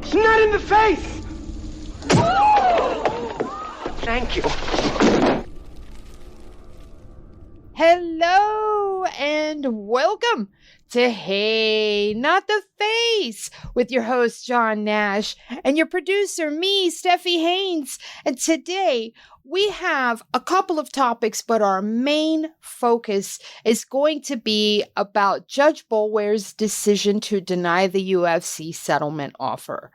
It's not in the face! Thank you. Hello and welcome to Hey, Not the Face with your host, John Nash, and your producer, me, Steffi Haynes. And today we have a couple of topics, but our main focus is going to be about Judge Boulware's decision to deny the UFC settlement offer.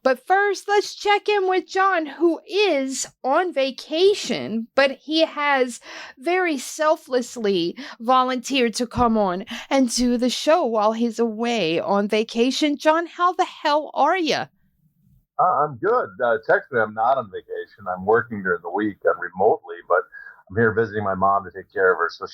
But first, let's check in with John, who is on vacation, but he has very selflessly volunteered to come on and do the show while he's away on vacation. John, how the hell are you? I'm good. Technically, I'm not on vacation. I'm working during the week remotely, but I'm here visiting my mom to take care of her. So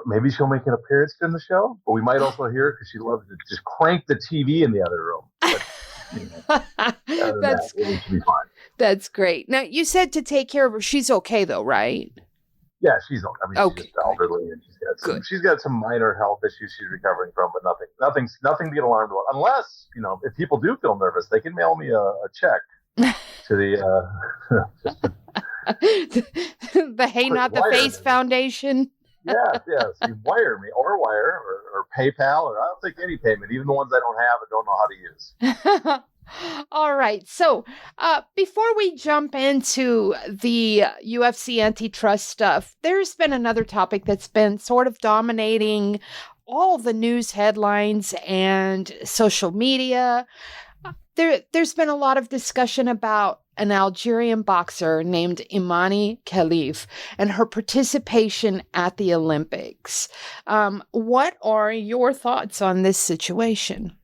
maybe she'll make an appearance in the show, but we might also hear her because she loves to just crank the TV in the other room. But, it should be fine. That's great. Now, you said to take care of her. She's okay, though, right? Yeah, she's okay. She's just elderly, and she's got some minor health issues she's recovering from, but nothing to get alarmed about. Unless, if people do feel nervous, they can mail me a check to the the Hey Not the Face Foundation. Yes. You wire me or PayPal, or I'll take any payment, even the ones I don't have and don't know how to use. All right. So before we jump into the UFC antitrust stuff, there's been another topic that's been sort of dominating all the news headlines and social media. There's been a lot of discussion about an Algerian boxer named Imani Khalif and her participation at the Olympics. What are your thoughts on this situation?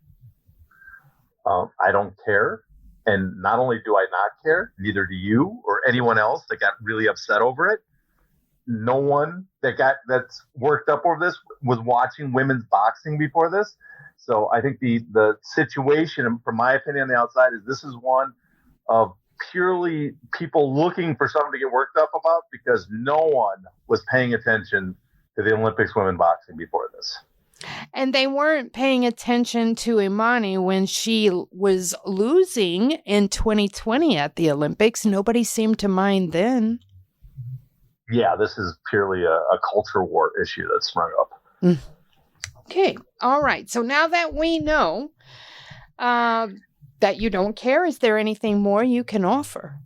I don't care. And not only do I not care, neither do you or anyone else that got really upset over it. No one that's worked up over this was watching women's boxing before this. So I think the situation, from my opinion on the outside, is this is one of purely people looking for something to get worked up about because no one was paying attention to the Olympics women boxing before this. And they weren't paying attention to Imani when she was losing in 2020 at the Olympics. Nobody seemed to mind then. Yeah, this is purely a culture war issue that's sprung up. Okay. All right. So now that we know that you don't care, is there anything more you can offer?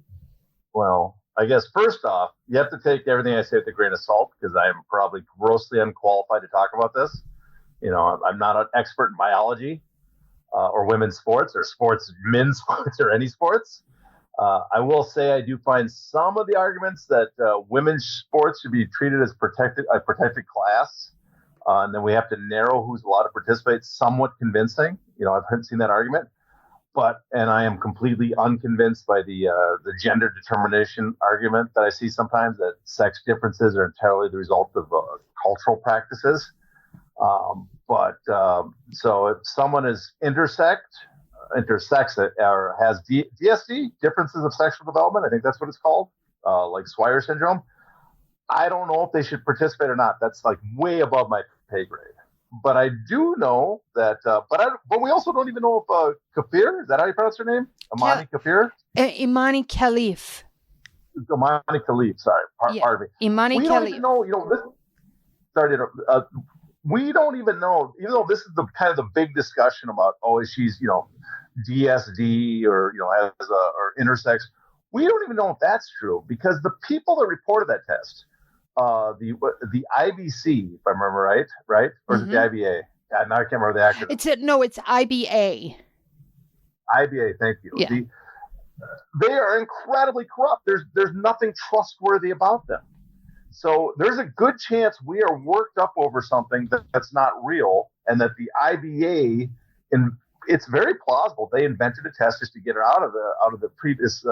Well, I guess first off, you have to take everything I say with a grain of salt because I am probably grossly unqualified to talk about this. I'm not an expert in biology or women's sports or men's sports or any sports. I will say I do find some of the arguments that women's sports should be treated as a protected class. And then we have to narrow who's allowed to participate somewhat convincing. I've seen that argument. And I am completely unconvinced by the gender determination argument that I see sometimes, that sex differences are entirely the result of cultural practices. So if someone is intersex or has DSD, differences of sexual development, I think that's what it's called, like Swyer syndrome, I don't know if they should participate or not. That's like way above my pay grade. But I do know that, but we also don't even know if Kafir, is that how you pronounce her name? Imani Kafir? Imani Khalif. Imani Khalif, sorry. Pardon me. Imani Khalif. Don't even know, we don't even know, even though this is the kind of the big discussion about, is she's, DSD or, or intersex. We don't even know if that's true because the people that reported that test, the IBC, if I remember right? Or is it the IBA? Now I can't remember the acronym. It's IBA. IBA, thank you. Yeah. They are incredibly corrupt. There's nothing trustworthy about them. So there's a good chance we are worked up over something that's not real, and that the IBA, it's very plausible they invented a test just to get her out of the previous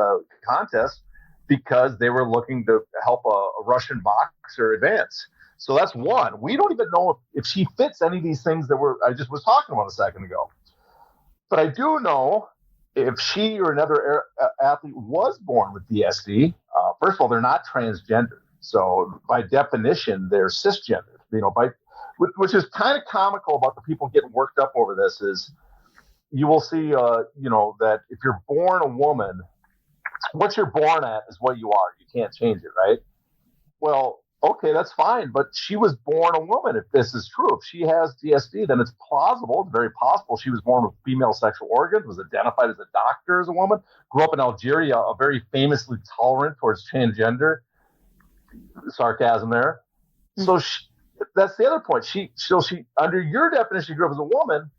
contest because they were looking to help a Russian boxer advance. So that's one. We don't even know if she fits any of these things that I just was talking about a second ago. But I do know if she or another athlete was born with DSD, first of all, they're not transgender. So by definition, they're cisgendered, which is kind of comical about the people getting worked up over this is you will see, that if you're born a woman, what you're born at is what you are. You can't change it, right? Well, okay, that's fine, but she was born a woman. If this is true, if she has DSD, then it's plausible, it's very possible she was born with female sexual organs, was identified as a doctor as a woman, grew up in Algeria, a very famously tolerant towards transgender. Sarcasm there. So that's the other point. She, under your definition, she grew up as a woman.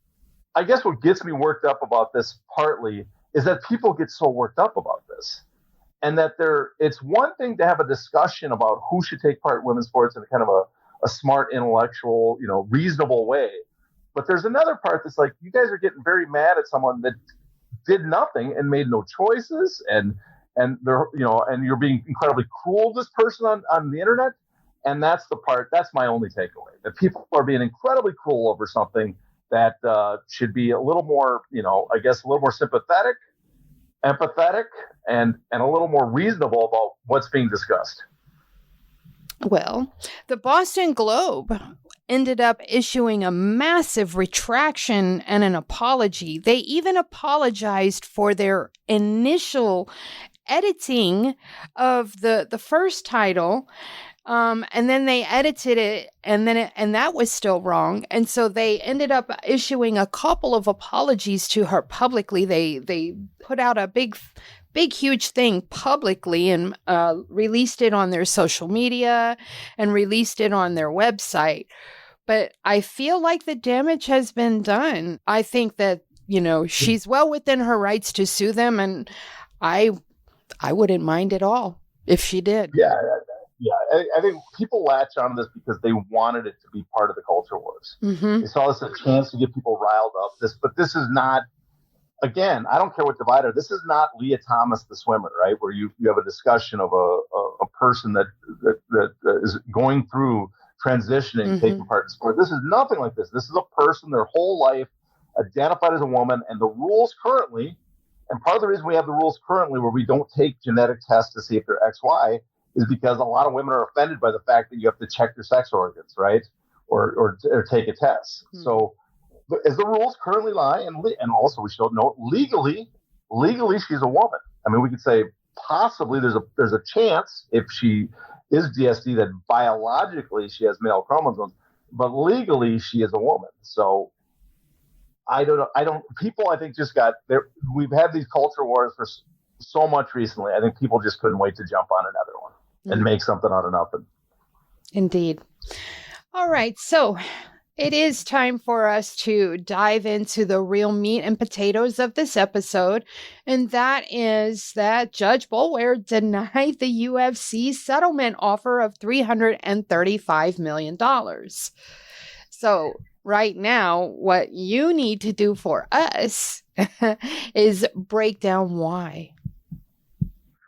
I guess what gets me worked up about this partly is that people get so worked up about this. And that it's one thing to have a discussion about who should take part in women's sports in a kind of a smart, intellectual, reasonable way. But there's another part that's like, you guys are getting very mad at someone that did nothing and made no choices, and they're, and you're being incredibly cruel to this person on the internet. And that's my only takeaway, that people are being incredibly cruel over something that should be a little more, I guess, a little more sympathetic, empathetic, and a little more reasonable about what's being discussed. Well, the Boston Globe ended up issuing a massive retraction and an apology. They even apologized for their initial editing of the first title. And then they edited it, and that was still wrong. And so they ended up issuing a couple of apologies to her publicly. They put out a big, huge thing publicly and released it on their social media and released it on their website. But I feel like the damage has been done. I think that, she's well within her rights to sue them, and I wouldn't mind at all if she did. Yeah, I think people latch onto this because they wanted it to be part of the culture wars. Mm-hmm. They saw this as a chance to get people riled up. But this is not, again, I don't care what divider. This is not Leah Thomas, the swimmer, right? Where you have a discussion of a person that is going through transitioning, mm-hmm. taking part in sport. This is nothing like this. This is a person, their whole life, identified as a woman, and the rules currently, and part of the reason we have the rules currently where we don't take genetic tests to see if they're XY, is because a lot of women are offended by the fact that you have to check your sex organs, right? Or take a test. Mm-hmm. So as the rules currently lie, and also we should note, legally she's a woman. I mean, we could say possibly there's a chance if she is DSD that biologically she has male chromosomes, but legally she is a woman. So I think just got there. We've had these culture wars for so much recently. I think people just couldn't wait to jump on another one and make something out of nothing. Indeed. All right. So it is time for us to dive into the real meat and potatoes of this episode. And that is that Judge Boulware denied the UFC settlement offer of $335 million. So right now, what you need to do for us is break down why.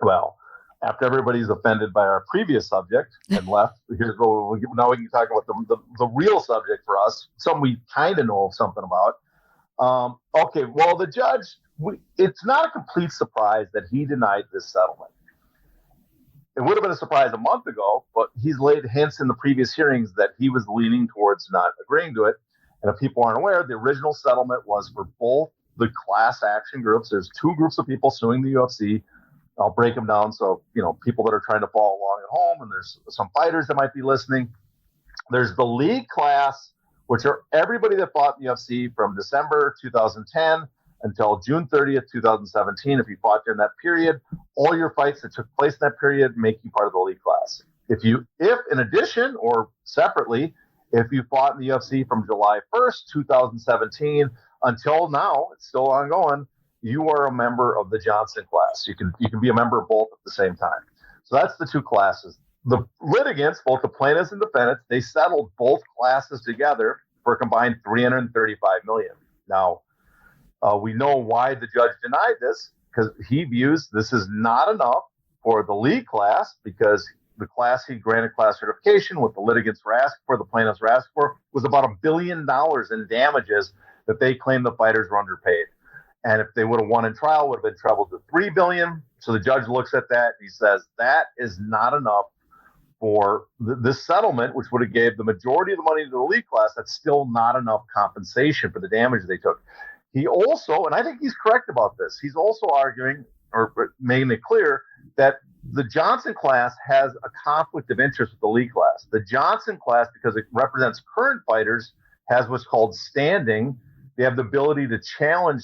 Well, after everybody's offended by our previous subject and left, now we can talk about the real subject for us, something we kind of know something about. Okay, well, the judge, it's not a complete surprise that he denied this settlement. It would have been a surprise a month ago, but he's laid hints in the previous hearings that he was leaning towards not agreeing to it. And if people aren't aware, the original settlement was for both the class action groups. There's two groups of people suing the UFC. I'll break them down so, people that are trying to follow along at home, and there's some fighters that might be listening. There's the league class, which are everybody that fought in the UFC from December 2010 until June 30th, 2017. If you fought during that period, all your fights that took place in that period make you part of the league class. If in addition or separately, if you fought in the UFC from July 1st, 2017 until now, it's still ongoing, you are a member of the Johnson class. You can be a member of both at the same time. So that's the two classes. The litigants, both the plaintiffs and defendants, they settled both classes together for a combined $335 million. Now, we know why the judge denied this, because he views this is not enough for the league class, because the class he granted class certification, what the litigants were asking for, the plaintiffs were asking for, was about $1 billion in damages that they claimed the fighters were underpaid. And if they would have won in trial, would have been trebled to $3 billion. So the judge looks at that. He says that is not enough for this settlement, which would have gave the majority of the money to the league class. That's still not enough compensation for the damage they took. he also, and I think he's correct about this, he's also arguing or making it clear that the Johnson class has a conflict of interest with the Lee class. The Johnson class, because it represents current fighters, has what's called standing. They have the ability to challenge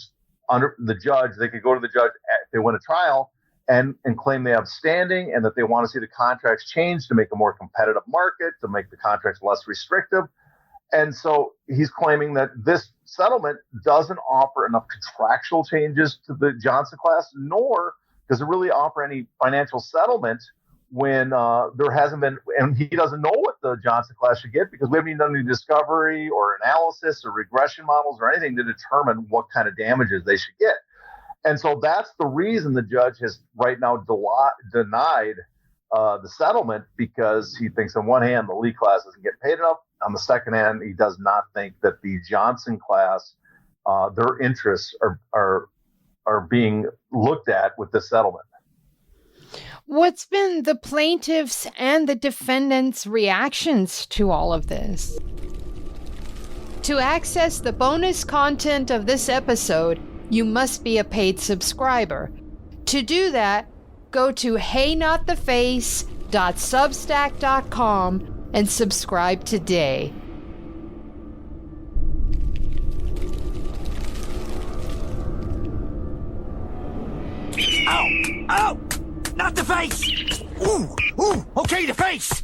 under the judge. They could go to the judge if they win a trial and claim they have standing and that they want to see the contracts changed to make a more competitive market, to make the contracts less restrictive. And so he's claiming that this settlement doesn't offer enough contractual changes to the Johnson class, nor does it really offer any financial settlement when there hasn't been, and he doesn't know what the Johnson class should get because we haven't even done any discovery or analysis or regression models or anything to determine what kind of damages they should get. And so that's the reason the judge has right now denied the settlement, because he thinks on one hand the Lee class doesn't get paid enough. On the second hand, he does not think that the Johnson class, their interests are being looked at with this settlement. What's been the plaintiffs' and the defendants' reactions to all of this? To access the bonus content of this episode, you must be a paid subscriber. To do that, go to heynottheface.substack.com and subscribe today. Ow! Ow! Not the face! Ooh! Ooh! Okay, the face!